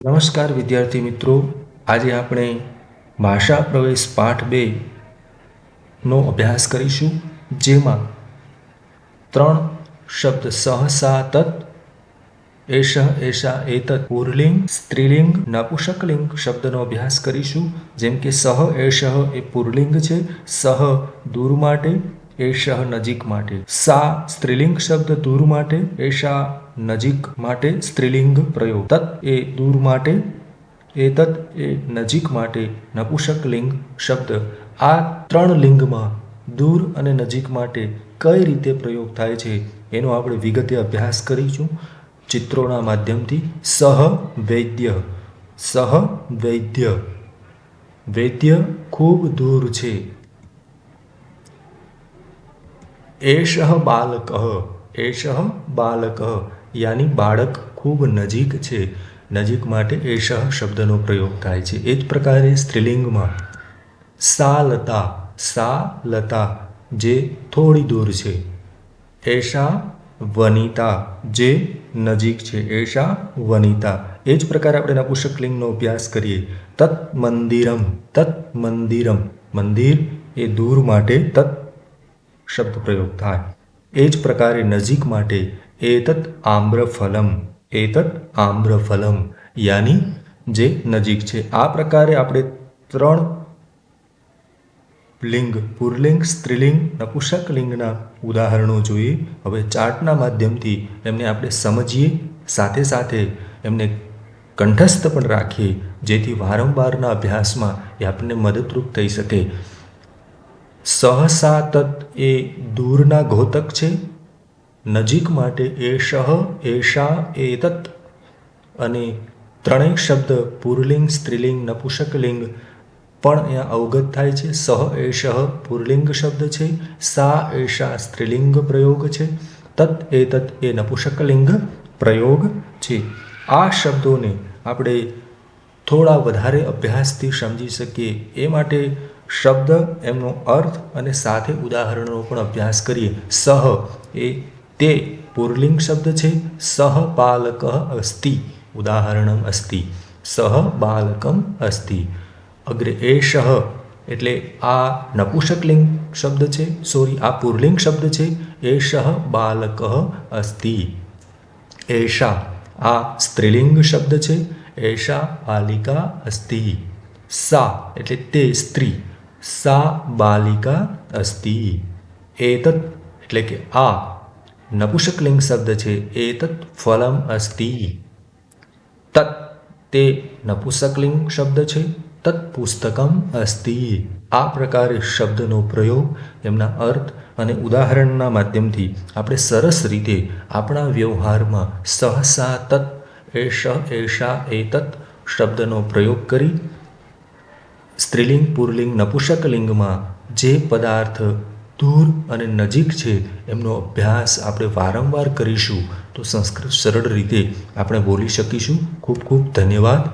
નમસ્કાર વિદ્યાર્થી મિત્રો, આજે આપણે ભાષા પ્રવેશ પાઠ 2 નો અભ્યાસ કરીશું, જેમાં 3 શબ્દ સહસા તત, એષ એષા એતત પુરલિંગ, સ્ત્રીલિંગ, નપુંસકલિંગ શબ્દનો અભ્યાસ કરીશું. જેમ કે સહ એષ એ પુરલિંગ છે, સહ દૂર માટે, એષ નજીક માટે. સા સ્ત્રીલિંગ શબ્દ દૂર માટે, એષા નજીક માટે સ્ત્રીલિંગ પ્રયોગ. તત એ દૂર માટે, એતત એ નજીક માટે નપુંસકલિંગ શબ્દ. આ 3 લિંગમાં દૂર અને નજીક માટે કઈ રીતે પ્રયોગ થાય છે એનો આપણે વિગતે અભ્યાસ કરીશું ચિત્રોના માધ્યમથી. સહ વૈદ્ય, સહ વૈદ્ય, વૈદ્ય ખૂબ દૂર છે. એષ બાલક, એષ બાલક યાની બાળક ખૂબ નજીક છે. નજીક માટે એષ શબ્દનો પ્રયોગ થાય છે. એ જ પ્રકારે સ્ત્રીલિંગમાં સા લતા, સા લતા જે થોડી દૂર છે. એષા વનિતા જે નજીક છે, એષા વનિતા. એ જ પ્રકારે આપણે નપુંસકલિંગનો અભ્યાસ કરીએ. તત મંદિરમ, તત મંદિરમ, મંદિર એ દૂર માટે તત શબ્દ પ્રયોગ થાય. એ જ પ્રકારે નજીક માટે એતત આમ્રફલમ, એતત આમ્રફલમ યાની જે નજીક છે. આ પ્રકારે આપણે 3 લિંગ પુરલિંગ, સ્ત્રીલિંગ, નપુંસકલિંગના ઉદાહરણો જોઈએ. હવે ચાર્ટના માધ્યમથી એમને આપણે સમજીએ, સાથે સાથે એમને કંઠસ્થ પણ રાખીએ, જેથી વારંવારના અભ્યાસમાં એ આપણને મદદરૂપ થઈ શકે. સહસા તત એ દૂરના ઘોતક છે. નજીક માટે એષ એષા એતત. અને ત્રણેય શબ્દ પુરલિંગ, સ્ત્રીલિંગ, નપુંસકલિંગ પણ અહીંયા અવગત થાય છે. સહ એષ પુરલિંગ શબ્દ છે, સા એષા સ્ત્રીલિંગ પ્રયોગ છે, તત એતત એ નપુંસકલિંગ પ્રયોગ છે. આ શબ્દોને આપણે થોડા વધારે અભ્યાસથી સમજી શકીએ એ માટે શબ્દ, એમનો અર્થ અને સાથે ઉદાહરણો પણ અભ્યાસ કરીએ. સહ એ તે પુરલિંગ શબ્દ છે. સહ બાલક અસ્તિ, ઉદાહરણમ અસ્તિ, સહ બાલકમ અસ્તિ. અગ્રે એષ એટલે આ નપુંસકલિંગ શબ્દ છે, આ પુરલિંગ શબ્દ છે. એષ બાલક અસ્તિ. એષા આ સ્ત્રીલિંગ શબ્દ છે, એષા બાલિકા અસ્તિ. સા એટલે તે સ્ત્રી, સા બાલિકા અસ્તિ. એતત એટલે કે આ નપુંસકલિંગ શબ્દ છે, એતત ફલમ અસ્તિ. તત તે નપુંસકલિંગ શબ્દ છે, તત પુસ્તકમ અસ્તિ. આ પ્રકારે શબ્દનો પ્રયોગ, એમના અર્થ અને ઉદાહરણના માધ્યમથી આપણે સરસ રીતે આપણા વ્યવહારમાં સહસા તત, એષ એષા એતત શબ્દનો પ્રયોગ કરી સ્ત્રીલિંગ, પુરલિંગ, નપુંસકલિંગમાં જે પદાર્થ દૂર અને નજીક છે એમનો અભ્યાસ આપણે વારંવાર કરીશું તો સંસ્કૃત સરળ રીતે આપણે બોલી શકીશું. ખૂબ ખૂબ ધન્યવાદ.